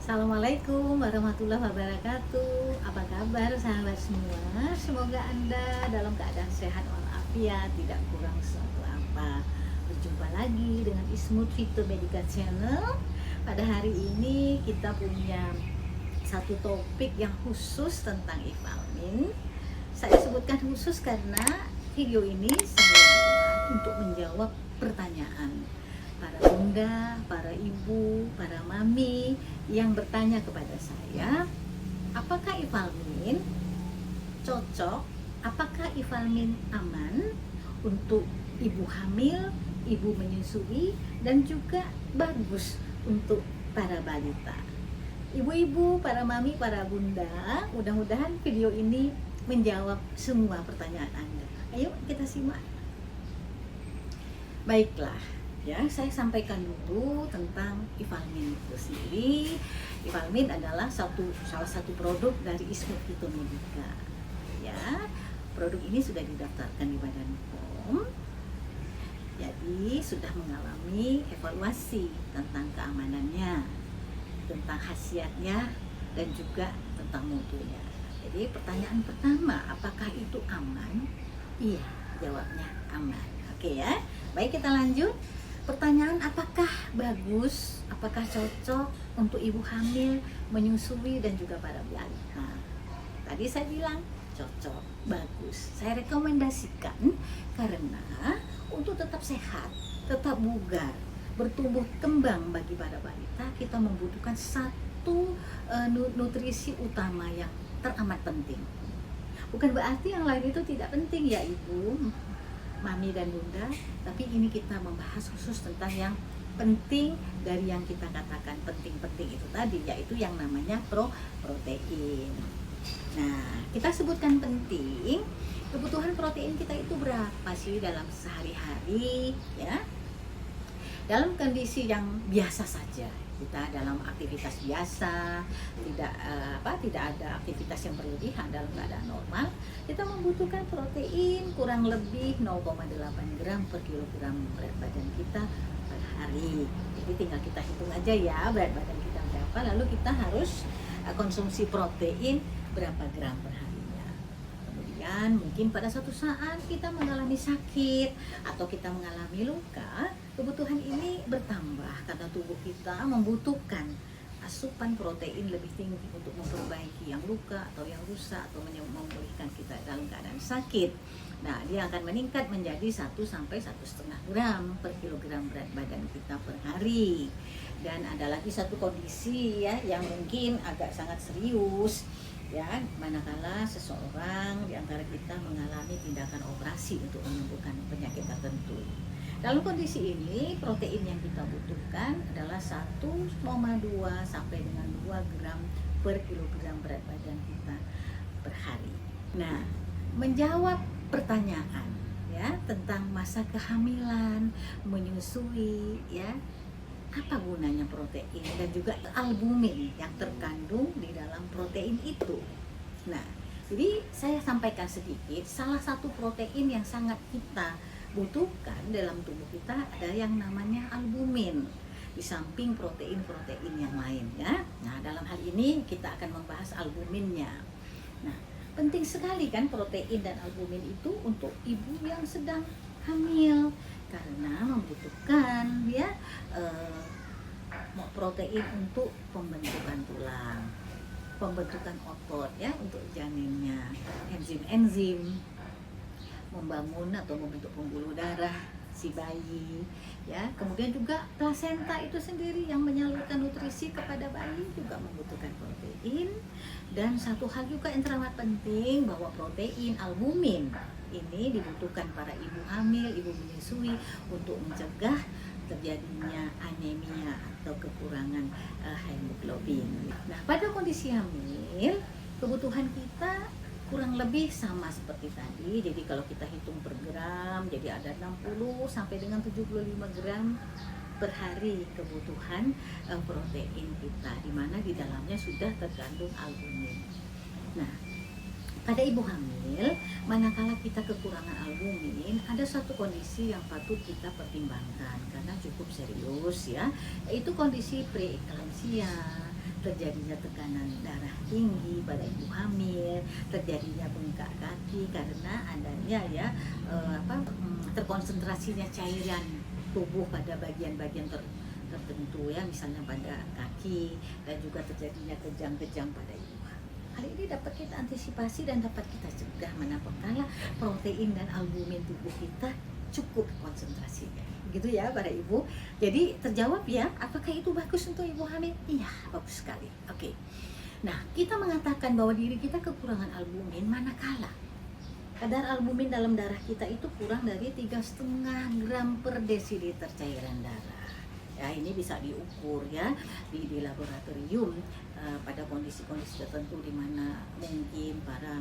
Assalamualaikum warahmatullahi wabarakatuh. Apa kabar sahabat semua? Semoga Anda dalam keadaan sehat walafiat, tidak kurang suatu apa. Berjumpa lagi dengan Ismut Fito Medica Channel. Pada hari ini kita punya satu topik yang khusus tentang Ifalmin. Saya sebutkan khusus karena video ini saya buat untuk menjawab pertanyaan para bunda, para ibu, para mami yang bertanya kepada saya, apakah Ifalmin cocok, apakah Ifalmin aman untuk ibu hamil, ibu menyusui, dan juga bagus untuk para balita. Ibu-ibu, para mami, para bunda, mudah-mudahan video ini menjawab semua pertanyaan Anda. Ayo kita simak. Baiklah, ya, saya sampaikan dulu tentang Ifalmin itu sendiri. Ifalmin adalah salah satu produk dari Ismut Fito Medica. Ya, produk ini sudah didaftarkan di Badan POM. Jadi sudah mengalami evaluasi tentang keamanannya, tentang khasiatnya, dan juga tentang mutunya. Jadi pertanyaan pertama, apakah itu aman? Iya, jawabnya aman. Oke ya, baik kita lanjut. Pertanyaan, apakah bagus, apakah cocok untuk ibu hamil, menyusui, dan juga para balita? Tadi saya bilang cocok, bagus. Saya rekomendasikan karena untuk tetap sehat, tetap bugar, bertumbuh kembang bagi para balita, kita membutuhkan satu nutrisi utama yang teramat penting. Bukan berarti yang lain itu tidak penting ya ibu, mami dan bunda, tapi ini kita membahas khusus tentang yang penting dari yang kita katakan penting-penting itu tadi, yaitu yang namanya protein. Nah, kita sebutkan penting, kebutuhan protein kita itu berapa sih dalam sehari-hari ya? Dalam kondisi yang biasa saja, kita dalam aktivitas biasa, tidak ada aktivitas yang berlebihan, dalam keadaan normal, kita membutuhkan protein kurang lebih 0,8 gram per kilogram berat badan kita per hari. Jadi tinggal kita hitung aja ya berat badan kita berapa, lalu kita harus konsumsi protein berapa gram per harinya. Kemudian mungkin pada suatu saat kita mengalami sakit atau kita mengalami luka, kebutuhan ini bertambah karena tubuh kita membutuhkan asupan protein lebih tinggi untuk memperbaiki yang luka atau yang rusak atau memulihkan kita dalam keadaan sakit. Nah, dia akan meningkat menjadi 1 sampai 1,5 gram per kilogram berat badan kita per hari. Dan ada lagi satu kondisi ya yang mungkin agak sangat serius ya, manakala seseorang di antara kita mengalami tindakan operasi untuk menyembuhkan penyakit tertentu. Dalam kondisi ini, protein yang kita butuhkan adalah 1,2 sampai dengan 2 gram per kilogram berat badan kita per hari. Nah, menjawab pertanyaan ya tentang masa kehamilan, menyusui ya, apa gunanya protein dan juga albumin yang terkandung di dalam protein itu. Nah, jadi saya sampaikan sedikit, salah satu protein yang sangat kita butuhkan dalam tubuh kita ada yang namanya albumin, di samping protein-protein yang lain ya. Nah, dalam hal ini kita akan membahas albuminnya. Nah, penting sekali kan protein dan albumin itu untuk ibu yang sedang hamil karena membutuhkan ya protein untuk pembentukan tulang, pembentukan otot ya untuk janinnya, enzim-enzim membangun atau membentuk pembuluh darah si bayi ya. Kemudian juga plasenta itu sendiri yang menyalurkan nutrisi kepada bayi juga membutuhkan protein. Dan satu hal juga yang teramat penting, bahwa protein albumin ini dibutuhkan para ibu hamil, ibu menyusui untuk mencegah terjadinya anemia atau kekurangan hemoglobin. Nah, pada kondisi hamil kebutuhan kita kurang lebih sama seperti tadi. Jadi kalau kita hitung per gram, jadi ada 60 sampai dengan 75 gram per hari kebutuhan protein kita, di mana di dalamnya sudah terkandung albumin. Nah, pada ibu hamil, manakala kita kekurangan albumin, ada suatu kondisi yang patut kita pertimbangkan karena cukup serius ya, yaitu kondisi preeklamsia. terjadinya tekanan darah tinggi pada ibu hamil, terjadinya bengkak kaki karena adanya ya terkonsentrasinya cairan tubuh pada bagian-bagian tertentu ya, misalnya pada kaki, dan juga terjadinya kejang-kejang pada ibu hamil. Hal ini dapat kita antisipasi dan dapat kita cegah manakala protein dan albumin tubuh kita cukup konsentrasinya. Begitu ya para ibu. Jadi terjawab ya, apakah itu bagus untuk ibu hamil? Iya, bagus sekali. Oke. Nah, kita mengatakan bahwa diri kita kekurangan albumin manakala kadar albumin dalam darah kita itu kurang dari 3,5 gram per desiliter cairan darah. Ya, ini bisa diukur ya di laboratorium pada kondisi-kondisi tertentu di mana mungkin para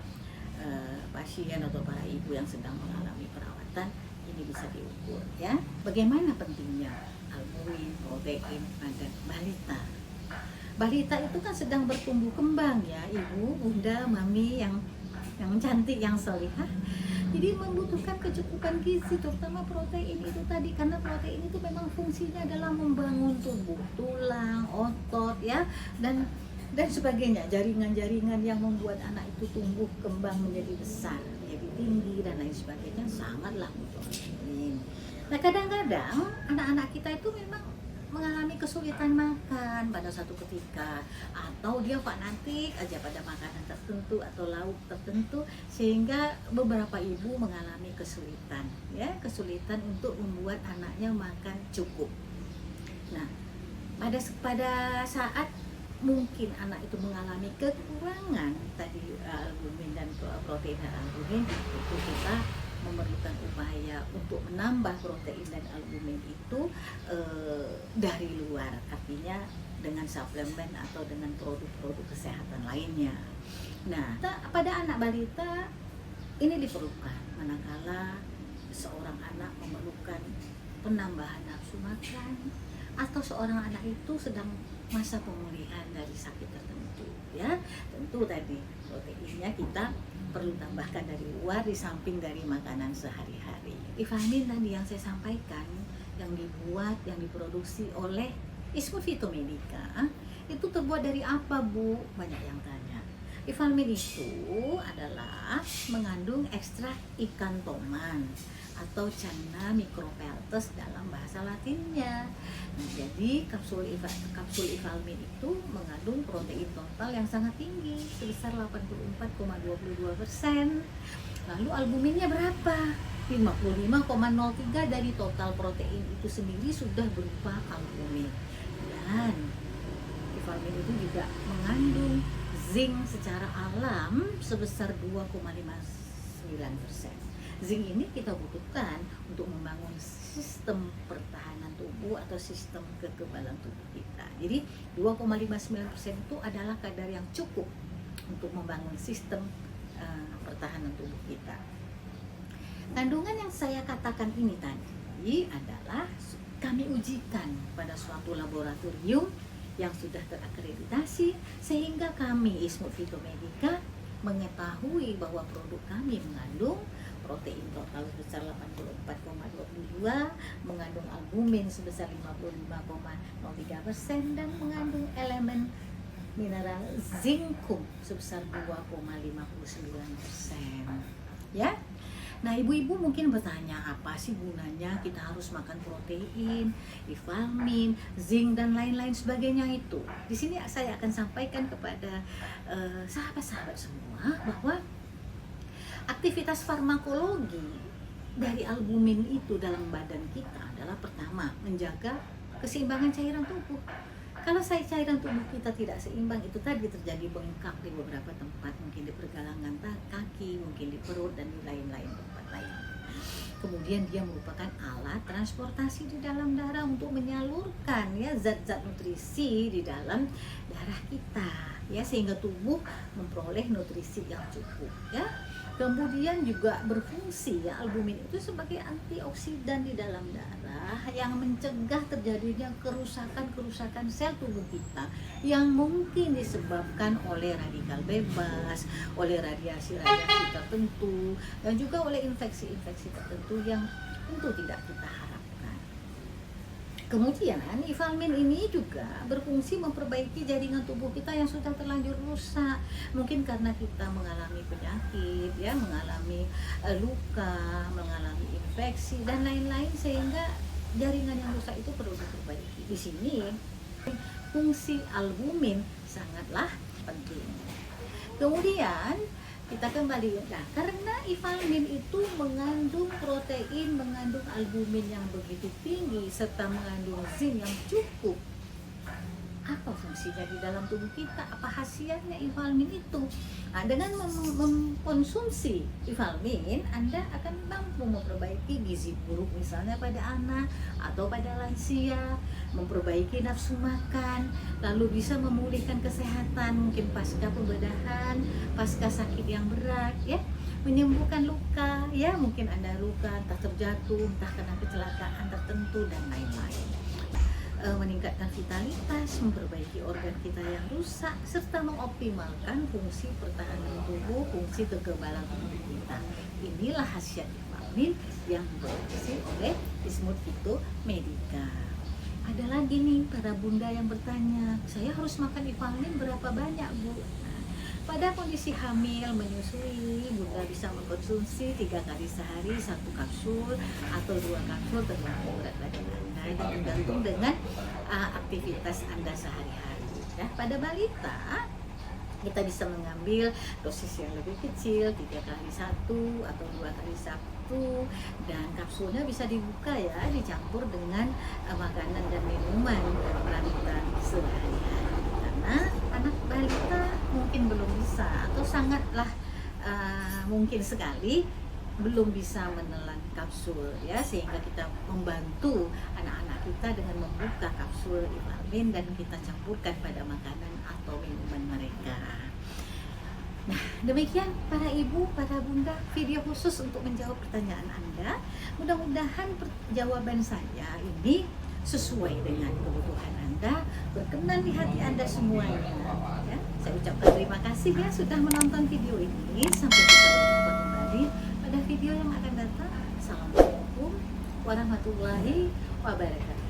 pasien atau para ibu yang sedang mengalami perawatan ini bisa diukur ya. Bagaimana pentingnya albumin, protein pada balita? Balita itu kan sedang bertumbuh kembang ya, ibu, bunda, mami yang cantik, yang solihah. Jadi membutuhkan kecukupan gizi, terutama protein itu tadi, karena protein itu memang fungsinya adalah membangun tubuh, tulang, otot ya, dan sebagainya, jaringan-jaringan yang membuat anak itu tumbuh kembang menjadi besar, menjadi tinggi dan lain sebagainya, sangatlah butuh protein. Nah, kadang-kadang anak-anak kita itu memang mengalami kesulitan makan pada satu ketika, atau dia fanatik aja pada makanan tertentu atau lauk tertentu, sehingga beberapa ibu mengalami kesulitan ya, kesulitan untuk membuat anaknya makan cukup. Nah, pada saat mungkin anak itu mengalami kekurangan tadi albumin dan protein dan albumin, itu kita memerlukan upaya untuk menambah protein dan albumin itu dari luar, artinya dengan suplemen atau dengan produk-produk kesehatan lainnya. Nah, pada anak balita ini diperlukan manakala seorang anak memerlukan penambahan nafsu makan, atau seorang anak itu sedang masa pemulihan dari sakit tertentu ya. Tentu tadi proteinnya kita perlu tambahkan dari luar di samping dari makanan sehari-hari. Ivalmin tadi yang saya sampaikan, yang dibuat, yang diproduksi oleh Ismut Phytomedica, itu terbuat dari apa, Bu? Banyak yang tanya. Ivalmin itu adalah mengandung ekstrak ikan toman atau Channa micropeltes dalam bahasa Latinnya. Nah, jadi kapsul Ivalmin itu mengandung protein total yang sangat tinggi sebesar 84,22%. Lalu albuminnya berapa? 55,03 dari total protein itu sendiri sudah berupa albumin. Dan Ivalmin itu juga mengandung zinc secara alam sebesar 2,59%. Zinc ini kita butuhkan untuk membangun sistem pertahanan tubuh atau sistem kekebalan tubuh kita. Jadi 2,59% itu adalah kadar yang cukup untuk membangun sistem pertahanan tubuh kita. Kandungan yang saya katakan ini tadi adalah kami ujikan pada suatu laboratorium yang sudah terakreditasi, sehingga kami Ismut Phytomedica mengetahui bahwa produk kami mengandung protein total sebesar 84,22, mengandung albumin sebesar 55,03% dan mengandung elemen mineral zinkum sebesar 2,59%. Ya. Nah, ibu-ibu mungkin bertanya, apa sih gunanya kita harus makan protein, Ivalmin, zinc dan lain-lain sebagainya itu? Di sini saya akan sampaikan kepada sahabat-sahabat semua bahwa aktivitas farmakologi dari albumin itu dalam badan kita adalah pertama, menjaga keseimbangan cairan tubuh. Kalau cairan tubuh kita tidak seimbang, itu tadi terjadi bengkak di beberapa tempat, mungkin di pergelangan kaki, mungkin di perut dan di lain-lain tempat lain. Kemudian dia merupakan alat transportasi di dalam darah untuk menyalurkan ya zat-zat nutrisi di dalam darah kita ya, sehingga tubuh memperoleh nutrisi yang cukup ya. Kemudian juga berfungsi ya, albumin itu sebagai antioksidan di dalam darah yang mencegah terjadinya kerusakan sel tubuh kita yang mungkin disebabkan oleh radikal bebas, oleh radiasi-radiasi tertentu, dan juga oleh infeksi-infeksi tertentu yang tentu tidak kita harapkan. Kemudian, Ivalmin ini juga berfungsi memperbaiki jaringan tubuh kita yang sudah terlanjur rusak. Mungkin karena kita mengalami penyakit, ya, mengalami luka, mengalami infeksi dan lain-lain, sehingga jaringan yang rusak itu perlu diperbaiki. Di sini fungsi albumin sangatlah penting. Kemudian kita kembali, nah, karena Ivalmin itu mengandung protein, mengandung albumin yang begitu tinggi, serta mengandung zinc yang cukup. Apa fungsinya di dalam tubuh kita? Apa khasiatnya Ivalmin itu? Nah, dengan mengkonsumsi Ivalmin, Anda akan mampu memperbaiki gizi buruk misalnya pada anak atau pada lansia, memperbaiki nafsu makan, lalu bisa memulihkan kesehatan mungkin pasca pembedahan, pasca sakit yang berat, ya, menyembuhkan luka, ya, mungkin Anda luka entah terjatuh, entah karena kecelakaan tertentu dan lain-lain. Meningkatkan vitalitas, memperbaiki organ kita yang rusak, serta mengoptimalkan fungsi pertahanan tubuh, fungsi kekebalan tubuh kita. Inilah khasiat Ivalmin yang diproduksi oleh Ismut Phyto Medica. Ada lagi nih para bunda yang bertanya, saya harus makan Ivalmin berapa banyak, Bu? Pada kondisi hamil, menyusui, bunda bisa mengkonsumsi 3 kali sehari 1 kapsul atau 2 kapsul tergantung berat badan Anda dan tergantung dengan aktivitas Anda sehari-hari. Ya, pada balita kita bisa mengambil dosis yang lebih kecil, 3 kali 1 atau 2 kali 1, dan kapsulnya bisa dibuka, ya, dicampur dengan makanan dan minuman balita sehari-hari. Karena anak balita mungkin belum bisa atau sangatlah mungkin sekali belum bisa menelan kapsul, ya, sehingga kita membantu anak-anak kita dengan membuka kapsul Ivalmin dan kita campurkan pada makanan atau minuman mereka. Nah, demikian para ibu, para bunda, video khusus untuk menjawab pertanyaan Anda. Mudah-mudahan jawaban saya ini sesuai dengan kebutuhan Anda, berkenan di hati Anda semuanya, ya. Saya ucapkan terima kasih, ya, sudah menonton video ini. Sampai kita berjumpa kembali pada video yang akan datang. Assalamualaikum warahmatullahi wabarakatuh.